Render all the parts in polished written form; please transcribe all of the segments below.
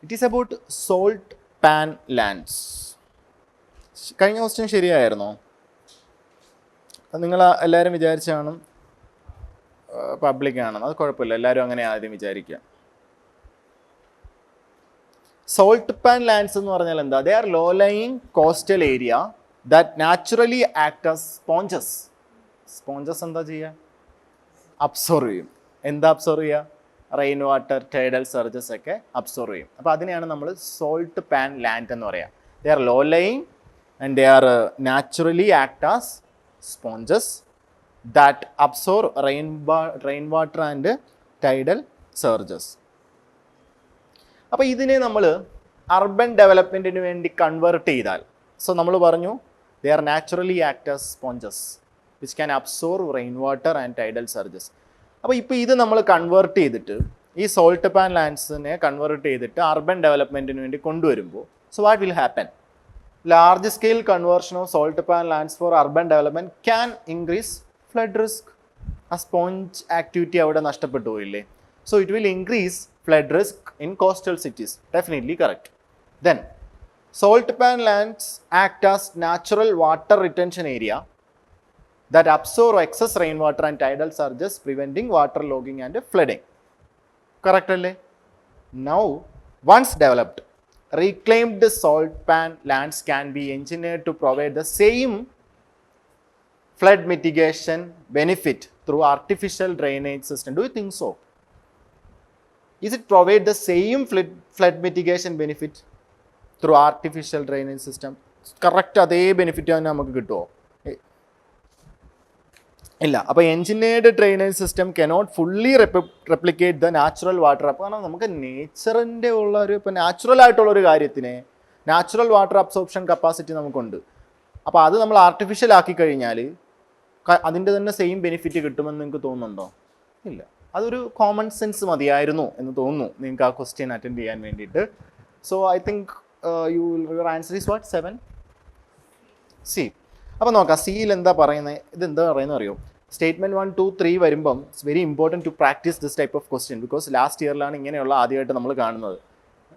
It is about salt pan lands. കഴിഞ്ഞ question ശരിയായിരുന്നോ? നിങ്ങൾ എല്ലാവരും വിചാരിച്ച കാണും പബ്ലിക്കാണെന്ന്. അത് കുഴപ്പമില്ല, എല്ലാവരും അങ്ങനെ ആദ്യം വിചാരിക്കുക. സോൾട്ട് പാൻ ലാൻഡ്സ് എന്ന് പറഞ്ഞാൽ എന്താ? They are low lying coastal area that naturally act as sponges. Sponges എന്താ ചെയ്യുക? അബ്സോർവ് ചെയ്യും. എന്താ അബ്സോർവ് ചെയ്യുക? റെയിൻ വാട്ടർ, ടൈഡൽ സർജസ് ഒക്കെ അബ്സോർവ് ചെയ്യും. അപ്പോൾ അതിനെയാണ് നമ്മൾ സോൾട്ട് പാൻ ലാൻഡ് എന്ന് പറയുക. They are low lying and they are naturally act as sponges that absorb rain water and tidal surges. അപ്പോൾ ഇതിനെ നമ്മൾ അർബൻ ഡെവലപ്മെൻറ്റിന് വേണ്ടി കൺവേർട്ട് ചെയ്താൽ, സോ നമ്മൾ പറഞ്ഞു ദേ are naturally act as sponges which can absorb rain water and tidal surges. അപ്പോൾ ഇപ്പോൾ ഇത് നമ്മൾ കൺവേർട്ട് ചെയ്തിട്ട് ഈ സോൾട്ട് പാൻ ലാൻഡ്സിനെ കൺവേർട്ട് ചെയ്തിട്ട് അർബൻ ഡെവലപ്മെൻറ്റിന് വേണ്ടി കൊണ്ടുവരുമ്പോൾ, so what will happen? Large scale conversion of salt pan lands four urban development can increase flood risk. ആ സ്പോഞ്ച് ആക്ടിവിറ്റി അവിടെ നഷ്ടപ്പെട്ടു പോയില്ലേ? So it will increase flood risk in coastal cities. Definitely correct. Then, salt pan lands act as natural water retention area that absorb excess rainwater and tidal surges, preventing waterlogging and flooding. Correct alle? Now, once developed, reclaimed salt pan lands can be engineered to provide the same flood mitigation benefit through artificial drainage system. Do you think so? Is it provide the same flood mitigation benefit through artificial drainage system? Correct അതേ benefit തന്നെ നമുക്ക് കിട്ടുമോ? ഇല്ല. അപ്പോൾ engineered drainage system cannot fully replicate the natural water. അപ്പോൾ കാരണം നമുക്ക് നേച്ചറിൻ്റെ ഉള്ള ഒരു, ഇപ്പോൾ നാച്ചുറൽ ആയിട്ടുള്ളൊരു കാര്യത്തിനെ നാച്ചുറൽ വാട്ടർ അബ്സോർപ്ഷൻ കപ്പാസിറ്റി നമുക്കുണ്ട്. അപ്പോൾ അത് നമ്മൾ ആർട്ടിഫിഷ്യൽ ആക്കി കഴിഞ്ഞാൽ അതിൻ്റെ തന്നെ സെയിം ബെനിഫിറ്റ് കിട്ടുമെന്ന് നിങ്ങൾക്ക് തോന്നുന്നുണ്ടോ? ഇല്ല. അതൊരു കോമൺ സെൻസ് മതിയായിരുന്നു എന്ന് തോന്നുന്നു നിങ്ങൾക്ക് ആ ക്വസ്റ്റ്യൻ അറ്റൻഡ് ചെയ്യാൻ വേണ്ടിയിട്ട്. So I think your answer is what? 7 C. അപ്പോൾ നോക്കാം സിയിൽ എന്താ പറയുന്നത്. ഇതെന്താ പറയുന്നത് അറിയോ? സ്റ്റേറ്റ്മെൻറ്റ് 1, 2, 3 വരുമ്പം it's very important to practise this type of question. Because last ഇയറിലാണ് ഇങ്ങനെയുള്ള ആദ്യമായിട്ട് നമ്മൾ കാണുന്നത്.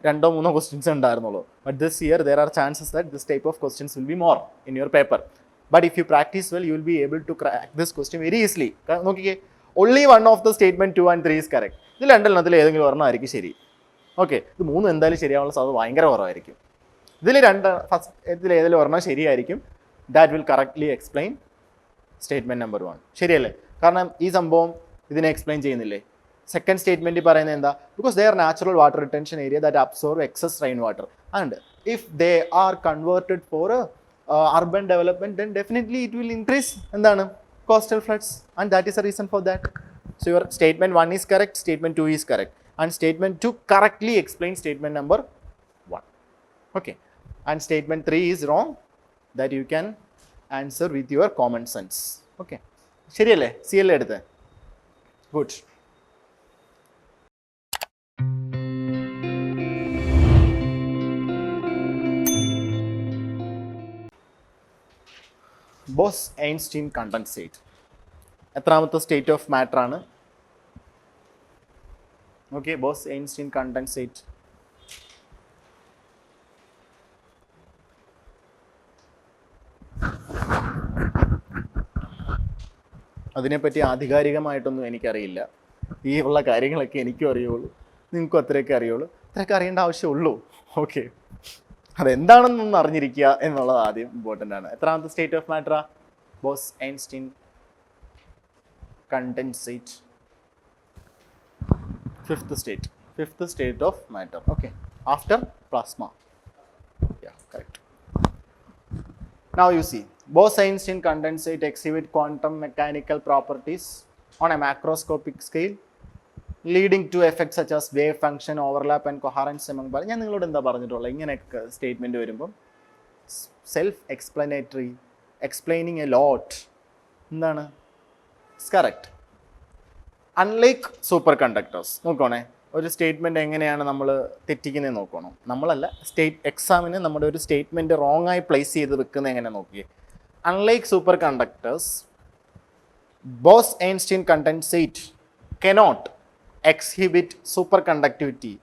2-3 ക്വസ്റ്റ്യൻസ് ഉണ്ടായിരുന്നുള്ളൂ. But this year there are chances that this type of questions will be more in your paper. But if you practise well you will be able to crack this question very easily. നോക്കിക്കേ, only one of the statement 2 and 3 is correct. ഇതിൽ രണ്ടെണ്ണത്തിൽ ഏതെങ്കിലും ഒരെണ്ണമായിരിക്കും ശരി. Okay, ഇത് 3 എന്തായാലും ശരിയാവാനുള്ള സാധ്യത ഭയങ്കര കുറവായിരിക്കും. ഇതിൽ ഏതെങ്കിലും ഒരെണ്ണം ശരിയായിരിക്കും. That will correctly explain statement number 1. ശരിയല്ലേ? കാരണം ഈ സംഭവം ഇതിനെ എക്സ്പ്ലെയിൻ ചെയ്യുന്നില്ലേ? സെക്കൻഡ് സ്റ്റേറ്റ്മെൻറ്റിൽ പറയുന്നത് എന്താ? Because they are natural water retention area that absorb excess rain water and if they are converted for urban development then definitely it will increase എന്താണ്? Coastal floods, and that is the reason for that. So your statement 1 is correct, statement 2 is correct, and statement 2 correctly explains statement number 1. Okay, and statement 3 is wrong, that you can answer with your common sense. Okay, ശരിയല്ലേ? C അല്ലേ എടുത്തത്? Good. Bose-Einstein condensate എത്രാമത്തെ state of matter ആണ്? Okay, Bose-Einstein condensate അതിനെപ്പറ്റി ആധികാരികമായിട്ടൊന്നും എനിക്കറിയില്ല. ഈ ഉള്ള കാര്യങ്ങളൊക്കെ എനിക്കും അറിയുള്ളൂ, നിങ്ങൾക്കും അത്രയൊക്കെ അറിയുള്ളൂ. അത്രയൊക്കെ അറിയേണ്ട ആവശ്യമുള്ളൂ. ഓക്കെ, അതെന്താണെന്നൊന്ന് അറിഞ്ഞിരിക്കുക എന്നുള്ളത് ആദ്യം ഇമ്പോർട്ടൻ്റ് ആണ്. എത്രാമത്തെ സ്റ്റേറ്റ് ഓഫ് മാറ്ററാ? Bose Einstein condensate. fifth state of matter. Okay, after plasma. Yeah, correct. Now you see, Bose-Einstein condensate exhibit quantum mechanical properties on a macroscopic scale, leading to effects such as wave function, overlap and coherence among ഞാൻ നിങ്ങളോട് എന്താ പറഞ്ഞിട്ടുള്ളത്? ഇങ്ങനെയൊക്കെ statement വരുമ്പം self explanatory, explaining a lot. എന്താണ്? It's correct. Unlike super conductors, നോക്കണേ ഒരു statement എങ്ങനെയാണ് നമ്മൾ തെറ്റിക്കുന്നത് നോക്കണം. നമ്മളല്ല, എക്സാമിന് നമ്മുടെ ഒരു സ്റ്റേറ്റ്മെൻറ്റ് റോങ് ആയി പ്ലേസ് ചെയ്ത് വെക്കുന്നത് എങ്ങനെ നോക്കിയേ. Unlike super conductors, Bose-Einstein condensate cannot exhibit superconductivity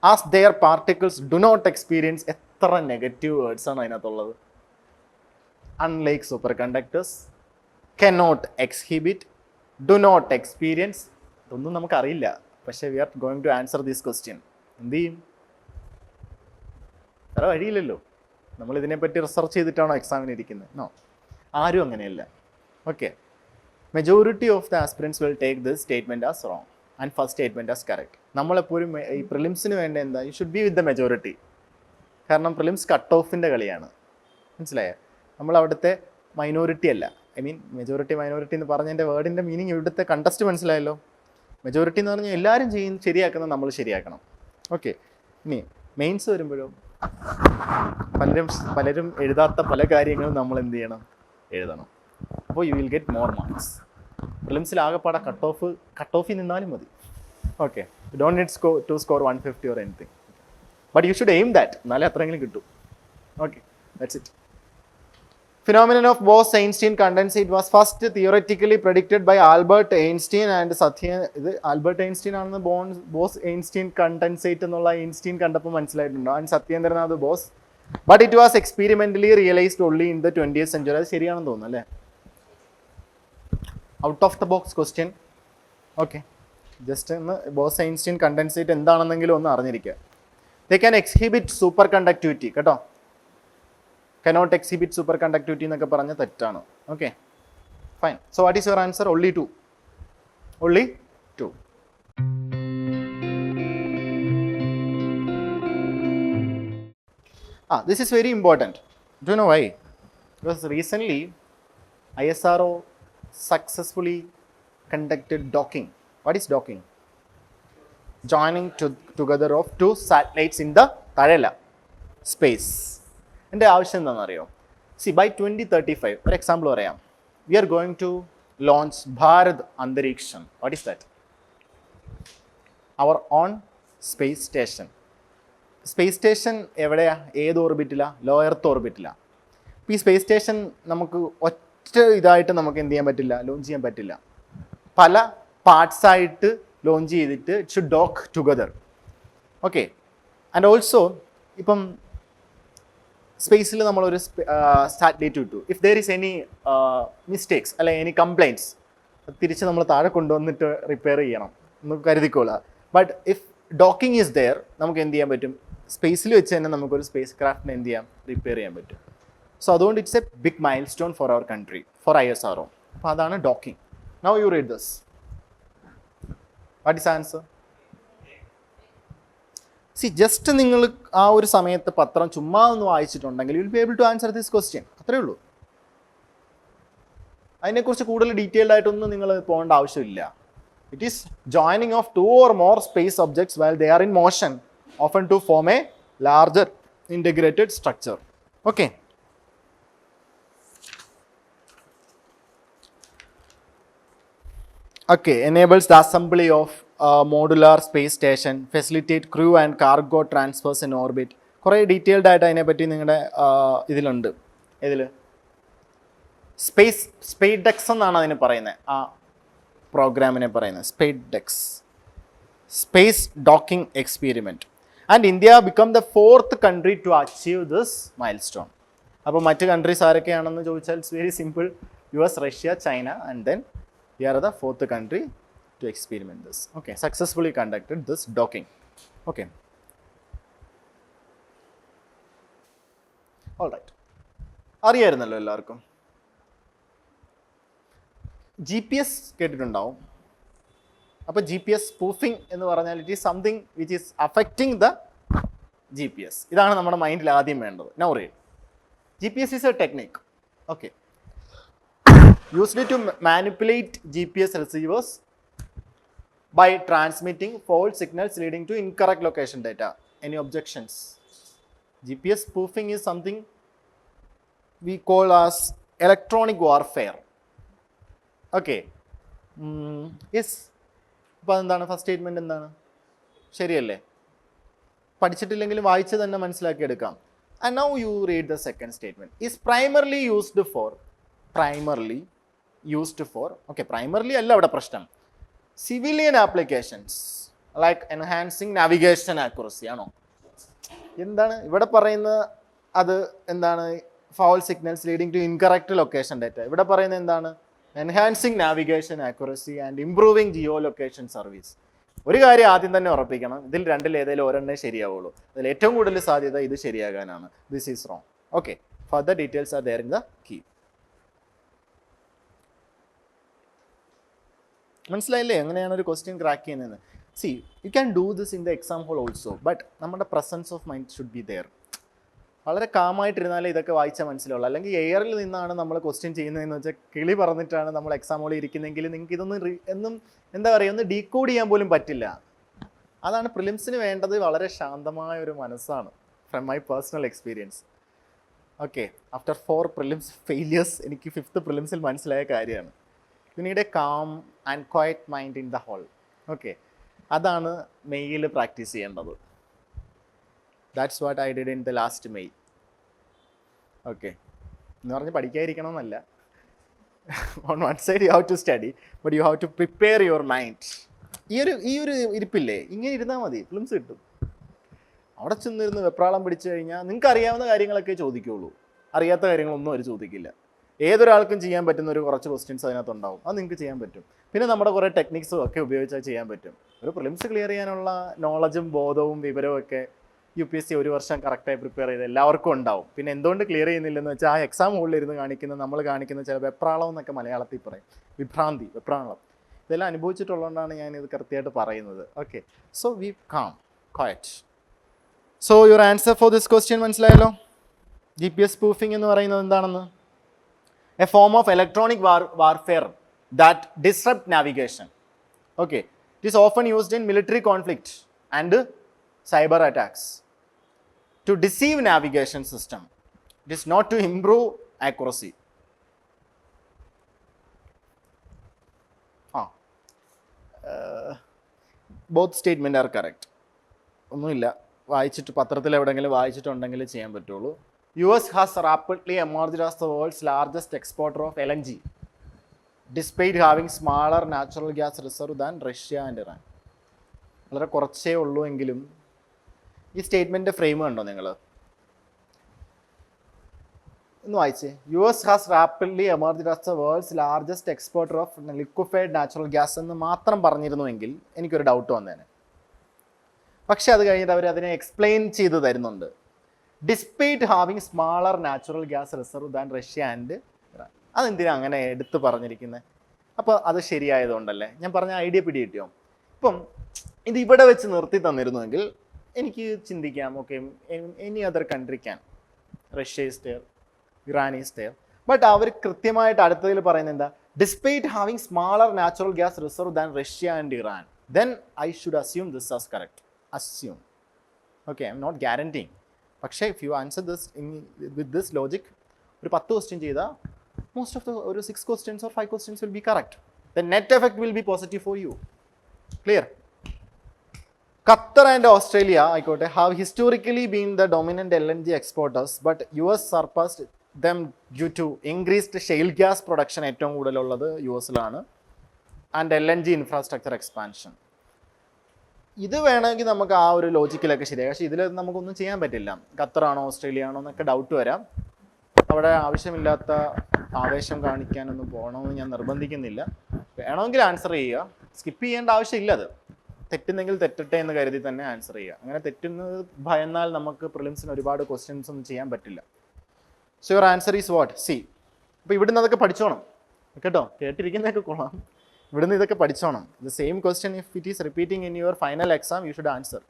as their particles do not experience. എത്ര നെഗറ്റീവ് വേർഡ്സ് ആണ് അതിനകത്തുള്ളത്. Unlike super conductors, cannot exhibit, do not experience. ഇതൊന്നും നമുക്കറിയില്ല, പക്ഷേ we are going to answer this question. എന്ത് ചെയ്യും? വേറെ വഴിയില്ലല്ലോ. നമ്മൾ ഇതിനെപ്പറ്റി റിസർച്ച് ചെയ്തിട്ടാണോ എക്സാമിന് ഇരിക്കുന്നത്? നോ, ആരും അങ്ങനെയല്ല. Okay, majority of the aspirants will take this statement as wrong and first statement as correct. നമ്മളെപ്പോഴും ഈ പ്രിലിംസിന് വേണ്ട എന്താ, you should be with the majority. കാരണം പ്രിലിംസ് കട്ട് ഓഫിൻ്റെ കളിയാണ്, മനസ്സിലായോ? നമ്മൾ അവിടുത്തെ മൈനോറിറ്റി അല്ല. ഐ മീൻ മെജോറിറ്റി മൈനോറിറ്റി എന്ന് പറഞ്ഞതിൻ്റെ വേർഡിൻ്റെ മീനിങ് ഇവിടുത്തെ കണ്ടസ്റ്റ് മനസ്സിലായല്ലോ. മെജോറിറ്റി എന്ന് പറഞ്ഞാൽ എല്ലാവരും ശരിയാക്കുന്നത് നമ്മൾ ശരിയാക്കണം. ഓക്കെ, ഇനി മെയിൻസ് വരുമ്പോഴോ പലരും എഴുതാത്ത പല കാര്യങ്ങളും നമ്മൾ എന്ത് ചെയ്യണം? എഴുതണം. അപ്പോൾ you will get more marks. പ്രിലിംസിൽ ആകെപ്പാടെ കട്ട് ഓഫിൽ നിന്നാലും മതി. Okay, you don't need to score 150 or anything, but you should aim that. എന്നാലേ അത്രയെങ്കിലും കിട്ടും. Okay, that's it. Phenomenon of Bose-Einstein condensate was first theoretically predicted by Albert Einstein and Albert Einstein ആണെന്ന് Bose-Einstein condensate എന്നുള്ള Einstein കണ്ടപ്പോൾ മനസ്സിലായിട്ടുണ്ടോ? And Satyendranath Bose. But it was experimentally realised only in the 20th century. അത് ശരിയാണെന്ന് തോന്നുന്നു അല്ലേ? Out of the box question. Okay, just ഒന്ന് Bose-Einstein condensate എന്താണെന്നെങ്കിലും ഒന്ന് അറിഞ്ഞിരിക്കുക. They can exhibit super conductivity. കേട്ടോ, cannot exhibit superconductivity എന്നൊക്കെ പറഞ്ഞ തെറ്റാണ്. Okay, fine. So what is your answer? only 2. This is very important. Do you know why? Because recently ISRO successfully conducted docking. What is docking? Joining together of two satellites in the താഴെയല്ല, space. എൻ്റെ ആവശ്യം എന്താണെന്നറിയോ? By 2035 ഒരു example പറയാം. We are going to launch Bharat Antariksh. What is that? Our own space station. Space station എവിടെയാ? ഏത് ഓർബിറ്റിലാണ്? Low earth ഓർബിറ്റിലാണ്. അപ്പോൾ ഈ സ്പേസ് സ്റ്റേഷൻ നമുക്ക് ഒറ്റ ഇതായിട്ട് നമുക്ക് എന്ത് ചെയ്യാൻ പറ്റില്ല? ലോഞ്ച് ചെയ്യാൻ പറ്റില്ല. പല പാർട്സായിട്ട് ലോഞ്ച് ചെയ്തിട്ട് it should dock together. Okay, and also ഇപ്പം സ്പേസിൽ നമ്മളൊരു സാറ്റലൈറ്റ് ഇട്ടു. If there is any mistakes അല്ലെ എനി കംപ്ലൈൻറ്റ്സ്, തിരിച്ച് നമ്മൾ താഴെ കൊണ്ടുവന്നിട്ട് റിപ്പയർ ചെയ്യണം എന്ന് കരുതിക്കോളുക. But if docking is there, നമുക്ക് എന്ത് ചെയ്യാൻ പറ്റും? സ്പേസിൽ വെച്ച് തന്നെ നമുക്കൊരു സ്പേസ് ക്രാഫ്റ്റിനെ എന്ത് ചെയ്യാം? റിപ്പയർ ചെയ്യാൻ പറ്റും. സോ അതുകൊണ്ട് it's a big milestone for our country, for ISRO. അപ്പോൾ അതാണ് docking. Now you read this. What is answer? Just നിങ്ങൾ ആ ഒരു സമയത്ത് പത്രം ചുമ്മാ ഒന്ന് വായിച്ചിട്ടുണ്ടെങ്കിൽ you will be able to answer this question. അത്രേ ഉള്ളൂ. അതിനെക്കുറിച്ച് കൂടുതൽ ഡീറ്റെയിൽഡ് ആയിട്ടൊന്നും നിങ്ങൾ പോകേണ്ട ആവശ്യമില്ല. It is joining of 2 or more space objects while they are in motion, often to form a larger integrated structure. Okay. Okay, enables the assembly of modular space station, facilitate crew and cargo transfers in orbit. കുറേ detailed ആയിട്ട് അതിനെപ്പറ്റി നിങ്ങളുടെ ഇതിലുണ്ട്. ഇതിൽ SpaDeX എന്നാണ് അതിന് പറയുന്നത്, ആ പ്രോഗ്രാമിനെ പറയുന്നത് SpaDeX, space docking experiment. And India become the 4th country to achieve this milestone. അപ്പോൾ മറ്റ് കൺട്രീസ് ആരൊക്കെയാണെന്ന് ചോദിച്ചാൽ it's very simple. US, Russia, China, and then we are the 4th country to experiment this. Okay, successfully conducted this docking. Okay, all right. അറിയായിരുന്നല്ലോ എല്ലാവർക്കും. GPS കേട്ടിട്ടുണ്ടാവും. അപ്പോൾ GPS spoofing എന്ന് പറഞ്ഞാൽ it is something which is affecting the GPS. ഇതാണ് നമ്മുടെ മൈൻഡിൽ ആദ്യം വേണ്ടത്. Now read. GPS is a technique. Okay. Used to manipulate GPS receivers by transmitting false signals leading to incorrect location data. Any objections? GPS spoofing is something we call as electronic warfare. Okay. Yes. അപ്പോൾ എന്താണ് first statement? എന്താണ്? ശരിയല്ലേ? പഠിച്ചിട്ടില്ലെങ്കിലും വായിച്ച് തന്നെ മനസ്സിലാക്കിയെടുക്കാം. And now you read the second statement. Is primarily used for, okay, primarily അല്ല അവിടെ പ്രശ്നം, civilian applications. Like enhancing navigation accuracy ആണോ? എന്താണ് ഇവിടെ പറയുന്നത്? അത് എന്താണ്? Foul signals leading to incorrect location data. ഇവിടെ പറയുന്നത് എന്താണ്? Enhancing navigation accuracy and improving geolocation service. ഒരു കാര്യം ആദ്യം തന്നെ ഉറപ്പിക്കണം, ഇതിൽ രണ്ടിൽ ഏതെങ്കിലും ഒരെണ്ണേ ശരിയാവുള്ളൂ. അതിൽ ഏറ്റവും കൂടുതൽ സാധ്യത ഇത് ശരിയാകാനാണ്. This is wrong. Okay, further details are there in the key. മനസ്സിലായില്ലേ എങ്ങനെയാണ് ഒരു ക്വസ്റ്റ്യൻ ക്രാക്ക് ചെയ്യുന്നത്? C, you can do this in the exam hall also, but നമ്മുടെ presence of mind should be there. വളരെ കാമായിട്ടിരുന്നാലേ ഇതൊക്കെ വായിച്ചാൽ മനസ്സിലാവുള്ളൂ. അല്ലെങ്കിൽ എയറിൽ നിന്നാണ് നമ്മൾ ക്വസ്റ്റ്യൻ ചെയ്യുന്നതെന്ന് വെച്ചാൽ കിളി പറഞ്ഞിട്ടാണ് നമ്മൾ എക്സാം ഹോളിൽ ഇരിക്കുന്നതെങ്കിൽ നിങ്ങൾക്ക് ഇതൊന്നും എന്നും എന്താ പറയുക, ഒന്ന് ഡീകോഡ് ചെയ്യാൻ പോലും പറ്റില്ല. അതാണ് പ്രിലിംസിന് വേണ്ടത്. വളരെ ശാന്തമായ ഒരു മനസ്സാണ്, from my personal experience. Okay, after 4 prelims failures എനിക്ക് 5th പ്രിലിംസിൽ മനസ്സിലായ കാര്യമാണ്. You need a calm and quiet mind in the hall. Okay, അതാണ് മെയ്യിൽ പ്രാക്ടീസ് ചെയ്യേണ്ടത്. That's what I did in the last May. Okay, എന്ന് പറഞ്ഞ് പഠിക്കാതിരിക്കണമെന്നല്ല. On one side you have to study, but you have to prepare your mind. ഈ ഒരു ഇരിപ്പില്ലേ, ഇങ്ങനെ ഇരുന്നാൽ മതി, ഫിലിംസ് കിട്ടും. അവിടെ ചെന്നിരുന്ന് വെപ്രാളം പിടിച്ചു കഴിഞ്ഞാൽ നിങ്ങൾക്ക് അറിയാവുന്ന കാര്യങ്ങളൊക്കെ ചോദിക്കുകയുള്ളൂ, അറിയാത്ത കാര്യങ്ങളൊന്നും അവർ ചോദിക്കില്ല. ഏതൊരാൾക്കും ചെയ്യാൻ പറ്റുന്ന ഒരു കുറച്ച് ക്വസ്റ്റ്യൻസ് അതിനകത്തുണ്ടാവും, അത് നിങ്ങൾക്ക് ചെയ്യാൻ പറ്റും. പിന്നെ നമ്മുടെ കുറേ ടെക്നിക്സും ഒക്കെ ഉപയോഗിച്ചാൽ ചെയ്യാൻ പറ്റും. ഒരു പ്രിലിംസ് ക്ലിയർ ചെയ്യാനുള്ള നോളജും ബോധവും വിവരവും ഒക്കെ UPSC ഒരു വർഷം കറക്റ്റായി പ്രിപ്പയർ ചെയ്ത് എല്ലാവർക്കും ഉണ്ടാവും. പിന്നെ എന്തുകൊണ്ട് ക്ലിയർ ചെയ്യുന്നില്ലെന്ന് വെച്ചാൽ ആ എക്സാം ഹോളിൽ ഇരുന്ന് നമ്മൾ കാണിക്കുന്ന ചില വെപ്രാളം എന്നൊക്കെ മലയാളത്തിൽ പറയും, വിഭ്രാന്തി, വെപ്രാളം. ഇതെല്ലാം അനുഭവിച്ചിട്ടുള്ളതുകൊണ്ടാണ് ഞാൻ ഇത് കൃത്യമായിട്ട് പറയുന്നത്. Okay, so we calm quiet. So your answer for this question മനസ്സിലായല്ലോ. GPS സ്പൂഫിംഗ് എന്ന് പറയുന്നത് എന്താണെന്ന്? A form of electronic warfare that disrupt navigation. Okay, it is often used in military conflict and cyber attacks to deceive navigation system. It is not to improve accuracy. Both statement are correct. ഒന്നുമില്ല, വായിച്ചിട്ട് പത്രത്തിൽ എവിടെയെങ്കിലും വായിച്ചിട്ടുണ്ടെങ്കിൽ ചെയ്യാൻ പറ്റുള്ളൂ. US has rapidly emerged as the world's largest exporter of LNG, despite having smaller natural gas reserve than Russia and Iran. വളരെ കുറച്ചേ ഉള്ളൂ എങ്കിലും ഈ സ്റ്റേറ്റ്മെൻറ്റ് ഫ്രെയിം കണ്ടോ നിങ്ങൾ? ഒന്ന് വായിച്ചേ. US has rapidly emerged as the world's largest exporter of liquefied natural gas എന്ന് മാത്രം പറഞ്ഞിരുന്നുവെങ്കിൽ എനിക്കൊരു ഡൗട്ട് വന്നേനെ. പക്ഷെ അത് കഴിഞ്ഞിട്ട് അവർ അതിനെ എക്സ്പ്ലെയിൻ ചെയ്ത് തരുന്നുണ്ട്. Despite having smaller natural gas reserve than Russia and Iran. അതെന്തിനാണ് അങ്ങനെ എടുത്ത് പറഞ്ഞിരിക്കുന്നത്? അപ്പോൾ അത് ശരിയായതുകൊണ്ടല്ലേ? ഞാൻ പറഞ്ഞ ഐഡിയ പിടികിട്ടിയോ? ഇപ്പം ഇത് ഇവിടെ വെച്ച് നിർത്തി തന്നിരുന്നുവെങ്കിൽ എനിക്ക് ചിന്തിക്കാം, okay, any other country can, Russia is there, Iran is there. But അവർ കൃത്യമായിട്ട് അടുത്തതിൽ പറയുന്നത് എന്താ? Despite having smaller natural gas reserve than Russia and Iran, then I should assume this as correct. Assume, okay, I am not guaranteeing. പക്ഷേ if you answer this with this logic, ഒരു 10 question ചെയ്താൽ most of the ഒരു 6 questions or 5 questions will be correct. The net effect will be positive for you. Clear? Qatar and Australia ആയിക്കോട്ടെ have historically been the dominant LNG exporters, but US surpassed them due to increased shale gas production. ഏറ്റവും കൂടുതലുള്ളത് US-ലാണ്, and LNG infrastructure expansion. ഇത് വേണമെങ്കിൽ നമുക്ക് ആ ഒരു ലോജിക്കിലൊക്കെ ശരിയാകും. പക്ഷേ ഇതിൽ നമുക്കൊന്നും ചെയ്യാൻ പറ്റില്ല. ഖത്തറാണോ ഓസ്ട്രേലിയ ആണോ എന്നൊക്കെ ഡൗട്ട് വരാം. അവിടെ ആവശ്യമില്ലാത്ത ആവേശം കാണിക്കാനൊന്നും പോകണമെന്ന് ഞാൻ നിർബന്ധിക്കുന്നില്ല. വേണമെങ്കിൽ ആൻസർ ചെയ്യുക, സ്കിപ്പ് ചെയ്യേണ്ട ആവശ്യമില്ല. അത് തെറ്റുന്നെങ്കിൽ തെറ്റട്ടെ എന്ന് കരുതി തന്നെ ആൻസർ ചെയ്യുക. അങ്ങനെ തെറ്റുന്നത് ഭയന്നാൽ നമുക്ക് പ്രിലിംസിന് ഒരുപാട് ക്വസ്റ്റ്യൻസ് ഒന്നും ചെയ്യാൻ പറ്റില്ല. So your answer is what? C. അപ്പോൾ ഇവിടുന്ന് അതൊക്കെ പഠിച്ചോണം കേട്ടോ. കേട്ടിരിക്കുന്നതൊക്കെ കൊള്ളാം, ഇവിടുന്ന് ഇതൊക്കെ പഠിച്ചോണം. The same question if it is repeating in your final exam, you should answer.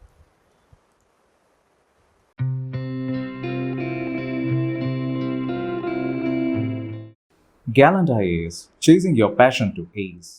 Gallant IAS, chasing your passion to ace.